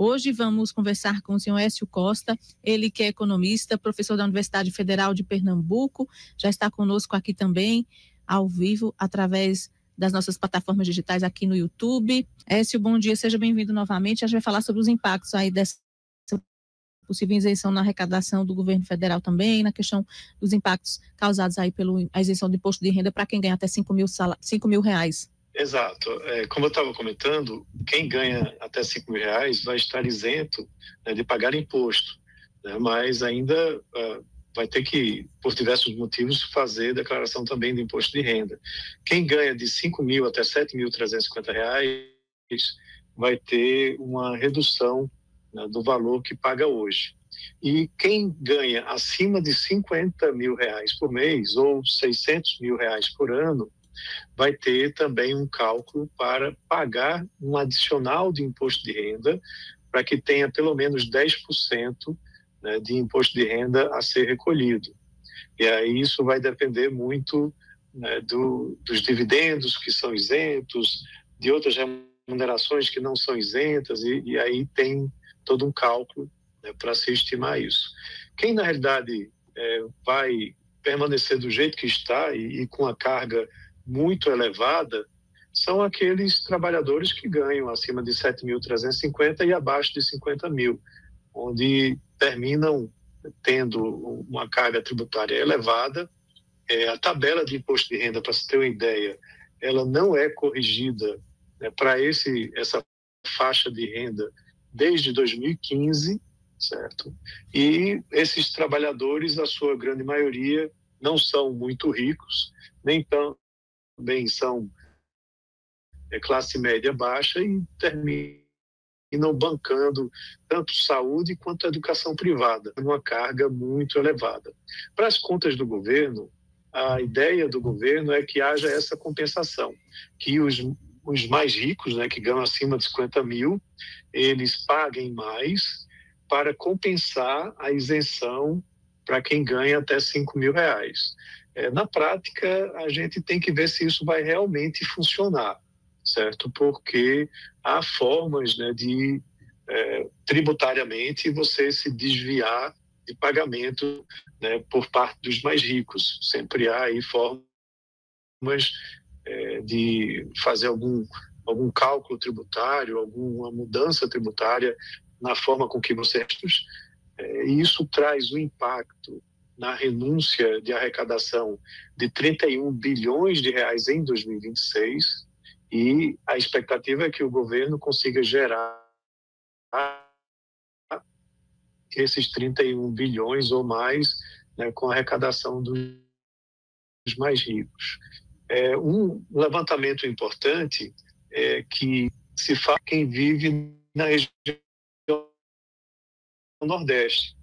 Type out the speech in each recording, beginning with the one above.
Hoje vamos conversar com o senhor Écio Costa, ele que é economista, professor da Universidade Federal de Pernambuco, já está conosco aqui também, ao vivo, através das nossas plataformas digitais aqui no YouTube. Écio, bom dia, seja bem-vindo novamente. A gente vai falar sobre os impactos aí dessa possível isenção na arrecadação do governo federal também, na questão dos impactos causados aí pela isenção do imposto de renda para quem ganha até R$5.000. Exato. Como eu estava comentando, quem ganha até R$5.000 vai estar isento, né, de pagar imposto, né, mas ainda vai ter que, por diversos motivos, fazer declaração também de imposto de renda. Quem ganha de R$5.000 até R$7.350 vai ter uma redução, né, do valor que paga hoje. E quem ganha acima de R$50.000 por mês ou R$600.000 por ano vai ter também um cálculo para pagar um adicional de imposto de renda para que tenha pelo menos 10%, né, de imposto de renda a ser recolhido. E aí isso vai depender muito, né, dos dividendos que são isentos, de outras remunerações que não são isentas, e aí tem todo um cálculo, né, para se estimar isso. Quem, na realidade, vai permanecer do jeito que está e com a carga muito elevada são aqueles trabalhadores que ganham acima de 7.350 e abaixo de 50.000, onde terminam tendo uma carga tributária elevada. A tabela de imposto de renda, para se ter uma ideia, ela não é corrigida, né, para essa faixa de renda desde 2015, certo? E esses trabalhadores, a sua grande maioria, não são muito ricos, nem também são classe média baixa e terminam bancando tanto saúde quanto educação privada, numa carga muito elevada. Para as contas do governo, a ideia do governo é que haja essa compensação, que os mais ricos, né, que ganham acima de 50.000, eles paguem mais para compensar a isenção para quem ganha até R$5.000. Na prática, a gente tem que ver se isso vai realmente funcionar, certo? Porque há formas, né, de tributariamente você se desviar de pagamento, né, por parte dos mais ricos. Sempre há aí formas de fazer algum cálculo tributário, alguma mudança tributária na forma com que você... E isso traz um impacto na renúncia de arrecadação de R$31 bilhões em 2026, e a expectativa é que o governo consiga gerar esses 31 bilhões ou mais, né, com a arrecadação dos mais ricos. Um levantamento importante é que se faz quem vive na região Nordeste.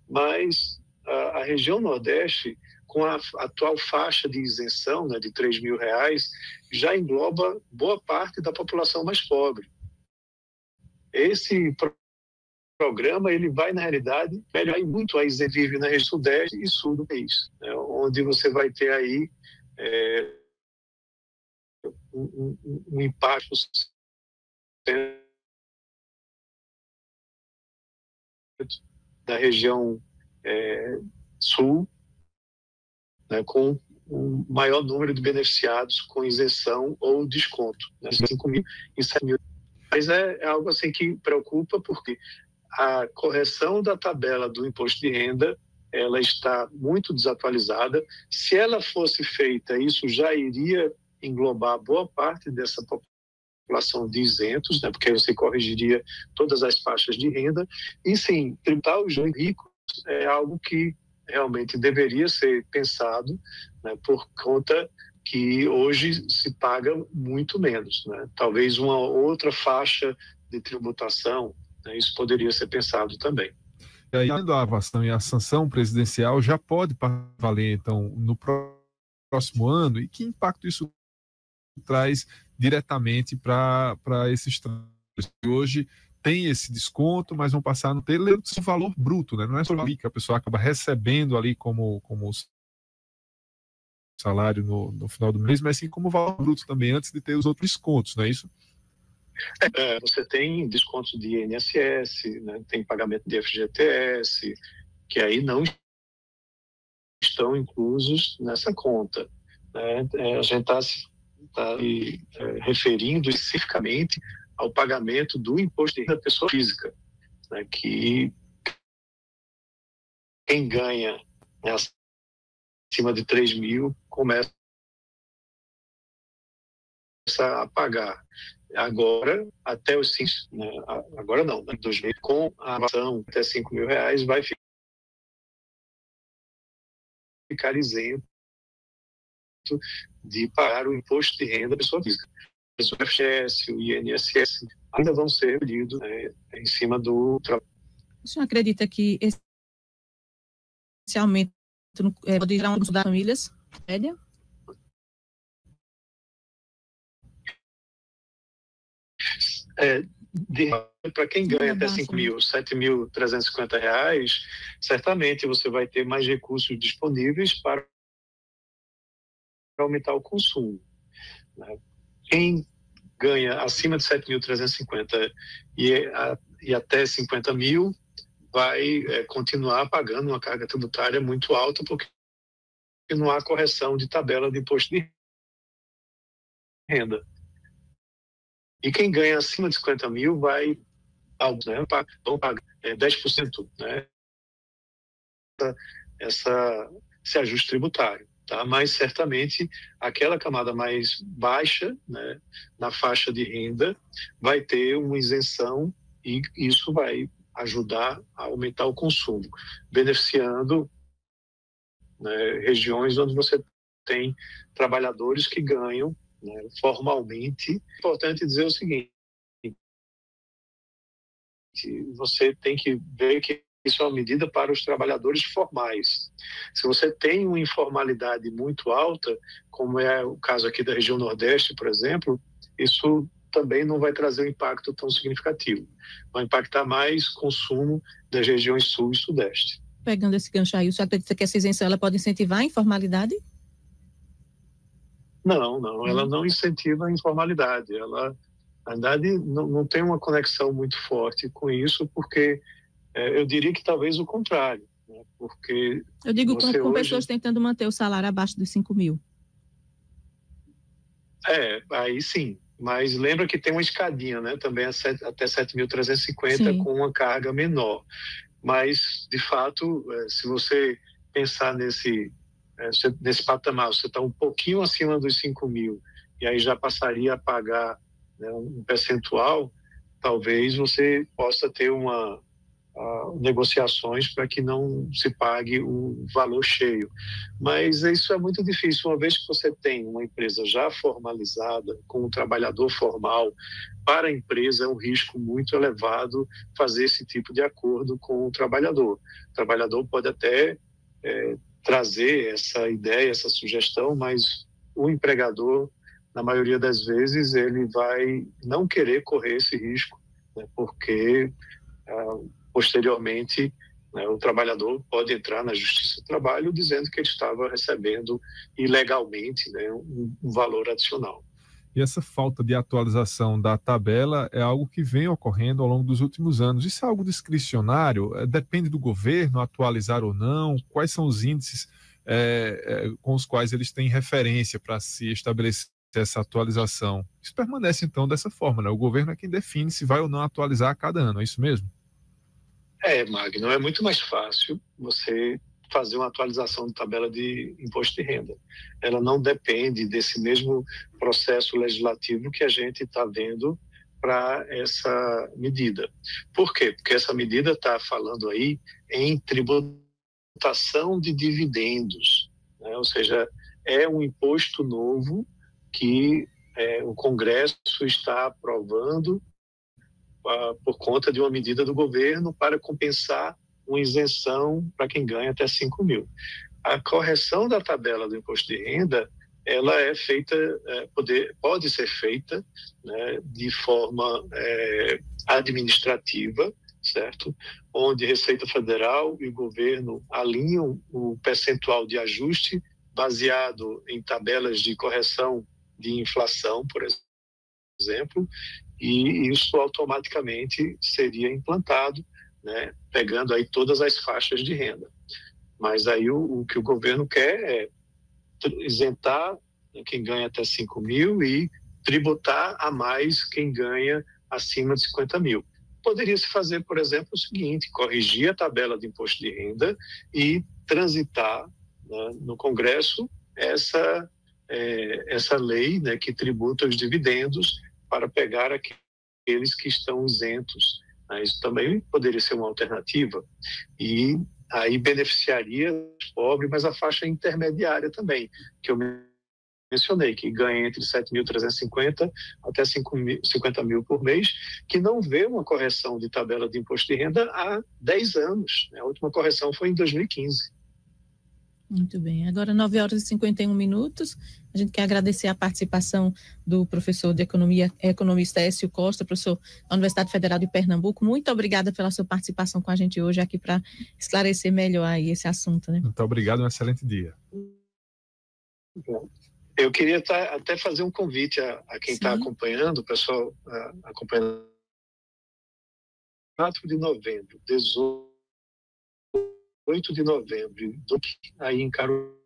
Mas a região Nordeste, com a atual faixa de isenção, né, de R$3.000, já engloba boa parte da população mais pobre. Esse programa ele vai, na realidade, melhorar muito a isenção. Vive na região Sudeste e Sul do país, né, onde você vai ter aí um impacto da região Sul, né, com um maior número de beneficiados com isenção ou desconto, né, 5.000 e 7.000. Mas é algo assim que preocupa, porque a correção da tabela do imposto de renda ela está muito desatualizada. Se ela fosse feita, isso já iria englobar boa parte dessa população de isentos, né, porque você corrigiria todas as faixas de renda. E sim, tributar os ricos é algo que realmente deveria ser pensado, né, por conta que hoje se paga muito menos, né? Talvez uma outra faixa de tributação, né, isso poderia ser pensado também. E aí, a aprovação e a sanção presidencial já pode valer, então, no próximo ano, e que impacto isso traz diretamente para esses trabalhadores que hoje tem esse desconto, mas vão passar a não ter o valor bruto, né? Não é só o que a pessoa acaba recebendo ali como salário no final do mês, mas sim como valor bruto também, antes de ter os outros descontos, não é isso? Você tem descontos de INSS, né? Tem pagamento de FGTS, que aí não estão inclusos nessa conta, né? A gente está referindo especificamente ao pagamento do imposto de renda da pessoa física, né? Que quem ganha, né, acima de 3 mil começa a pagar. Agora, até os 5, né? Agora não, né? 2000, com a ação até 5 mil reais, vai ficar isento de pagar o imposto de renda da pessoa física. O FGTS, o INSS ainda vão ser recolhidos, né, em cima do trabalho. O senhor acredita que esse aumento pode gerar um custo das famílias média? Para quem ganha até 5 mil, 7.350 reais, certamente você vai ter mais recursos disponíveis para aumentar o consumo, né? Quem ganha acima de 7.350 e até 50 mil vai continuar pagando uma carga tributária muito alta, porque não há correção de tabela de imposto de renda. E quem ganha acima de 50 mil vai, né, vão pagar 10%, né, esse ajuste tributário. Tá? Mas certamente aquela camada mais baixa, né, na faixa de renda, vai ter uma isenção e isso vai ajudar a aumentar o consumo, beneficiando, né, regiões onde você tem trabalhadores que ganham, né, formalmente. É importante dizer o seguinte: você tem que ver que isso é uma medida para os trabalhadores formais. Se você tem uma informalidade muito alta, como é o caso aqui da região Nordeste, por exemplo, isso também não vai trazer um impacto tão significativo. Vai impactar mais consumo das regiões Sul e Sudeste. Pegando esse gancho aí, o senhor acredita que essa isenção ela pode incentivar a informalidade? Não, ela não incentiva a informalidade. Ela, na verdade, não tem uma conexão muito forte com isso, porque eu diria que talvez o contrário, né? Porque eu digo com pessoas tentando manter o salário abaixo dos 5 mil. Aí sim, mas lembra que tem uma escadinha, né? Também até 7.350 com uma carga menor. Mas, de fato, se você pensar nesse patamar, você está um pouquinho acima dos 5 mil e aí já passaria a pagar, né, um percentual, talvez você possa ter negociações para que não se pague o valor cheio. Mas isso é muito difícil, uma vez que você tem uma empresa já formalizada, com um trabalhador formal. Para a empresa é um risco muito elevado fazer esse tipo de acordo com o trabalhador. O trabalhador pode até trazer essa ideia, essa sugestão, mas o empregador, na maioria das vezes, ele vai não querer correr esse risco, né, porque posteriormente, né, o trabalhador pode entrar na Justiça do Trabalho dizendo que ele estava recebendo ilegalmente, né, um valor adicional. E essa falta de atualização da tabela é algo que vem ocorrendo ao longo dos últimos anos. Isso é algo discricionário? Depende do governo atualizar ou não? Quais são os índices com os quais eles têm referência para se estabelecer essa atualização? Isso permanece, então, dessa forma, né? O governo é quem define se vai ou não atualizar a cada ano, é isso mesmo? Magno, é muito mais fácil você fazer uma atualização de tabela de imposto de renda. Ela não depende desse mesmo processo legislativo que a gente está vendo para essa medida. Por quê? Porque essa medida está falando aí em tributação de dividendos, né? Ou seja, é um imposto novo que o Congresso está aprovando por conta de uma medida do governo para compensar uma isenção para quem ganha até 5 mil. A correção da tabela do imposto de renda, ela é feita, pode ser feita, né, de forma administrativa, certo? Onde Receita Federal e o governo alinham o percentual de ajuste baseado em tabelas de correção de inflação, por exemplo, e isso automaticamente seria implantado, né, pegando aí todas as faixas de renda. Mas aí o que o governo quer é isentar quem ganha até 5 mil e tributar a mais quem ganha acima de 50 mil. Poderia se fazer, por exemplo, o seguinte: corrigir a tabela de imposto de renda e transitar, né, no Congresso essa lei, né, que tributa os dividendos para pegar aqueles que estão isentos. Isso também poderia ser uma alternativa. E aí beneficiaria os pobres, mas a faixa intermediária também, que eu mencionei, que ganha entre 7.350 até 50 mil por mês, que não vê uma correção de tabela de imposto de renda há 10 anos. A última correção foi em 2015. Muito bem. Agora, 9h51. A gente quer agradecer a participação do professor de Economia, economista Écio Costa, professor da Universidade Federal de Pernambuco. Muito obrigada pela sua participação com a gente hoje aqui para esclarecer melhor aí esse assunto, né? Muito obrigado, um excelente dia. Eu queria até fazer um convite a quem está acompanhando, o pessoal acompanhando. 4 de novembro, 18 de novembro, aí em Caruaru,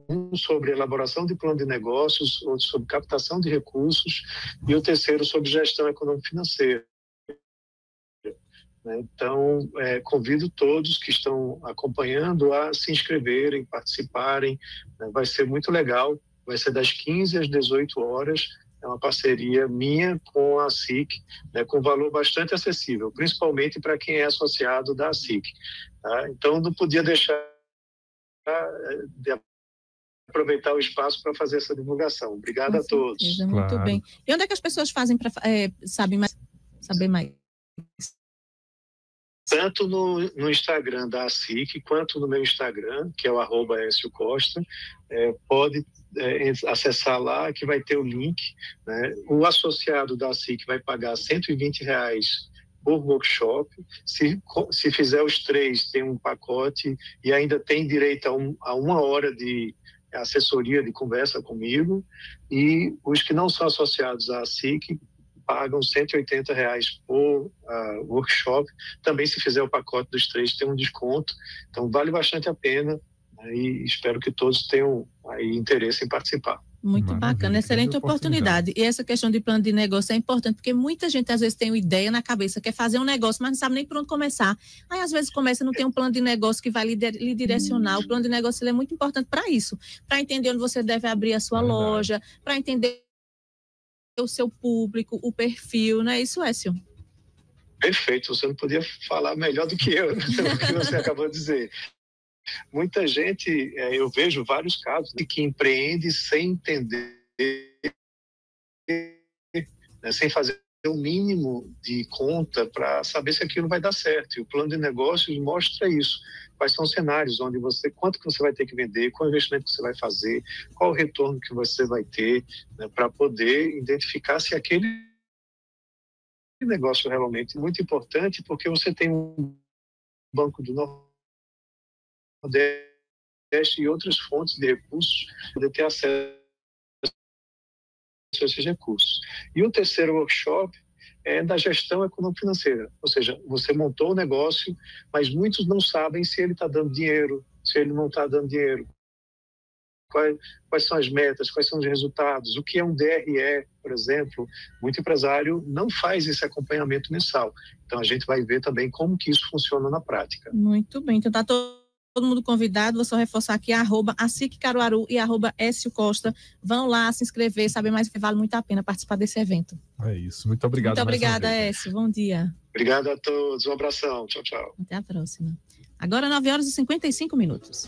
um sobre elaboração de plano de negócios, outro sobre captação de recursos e o terceiro sobre gestão econômico-financeira. Então, convido todos que estão acompanhando a se inscreverem, participarem, vai ser muito legal, vai ser das 15 às 18 horas, é uma parceria minha com a SIC, né, com valor bastante acessível, principalmente para quem é associado da SIC. Tá? Então, não podia deixar de aproveitar o espaço para fazer essa divulgação. Obrigado a todos. Muito bem. E onde é que as pessoas fazem para saber mais? Tanto no Instagram da SIC, quanto no meu Instagram, que é o @EcioCosta, pode acessar lá, que vai ter o link, né? O associado da SIC vai pagar R$120 por workshop. Se fizer os 3, tem um pacote e ainda tem direito a 1 hora de assessoria, de conversa comigo. E os que não são associados à SIC pagam R$180 por workshop. Também, se fizer o pacote dos 3, tem um desconto. Então, vale bastante a pena, né? E espero que todos tenham aí interesse em participar. Muito bacana, excelente oportunidade. E essa questão de plano de negócio é importante, porque muita gente às vezes tem uma ideia na cabeça, quer fazer um negócio, mas não sabe nem por onde começar. Aí às vezes começa, não tem um plano de negócio que vai lhe direcionar. O plano de negócio ele é muito importante para isso, para entender onde você deve abrir a sua loja, para entender o seu público, o perfil, não é isso, Écio? Perfeito, você não podia falar melhor do que eu, o que você acabou de dizer. Muita gente, eu vejo vários casos de que empreende sem entender, né, sem fazer o mínimo de conta para saber se aquilo vai dar certo. E o plano de negócios mostra isso. Quais são os cenários onde quanto que você vai ter que vender, qual investimento que você vai fazer, qual o retorno que você vai ter, né, para poder identificar se aquele negócio realmente é muito importante, porque você tem um banco do Nordeste e outras fontes de recursos para poder ter acesso a esses recursos. E o terceiro workshop é da gestão econômico-financeira, ou seja, você montou o negócio, mas muitos não sabem se ele está dando dinheiro, se ele não está dando dinheiro. Quais são as metas, quais são os resultados, o que é um DRE, por exemplo. Muito empresário não faz esse acompanhamento mensal. Então, a gente vai ver também como que isso funciona na prática. Muito bem, então está todo mundo convidado, vou só reforçar aqui, @ASIC Caruaru e @Écio Costa. Vão lá se inscrever, saber mais, que vale muito a pena participar desse evento. É isso, muito obrigado. Muito obrigada, Écio, bom dia. Obrigado a todos, um abração, tchau, tchau. Até a próxima. Agora 9h55.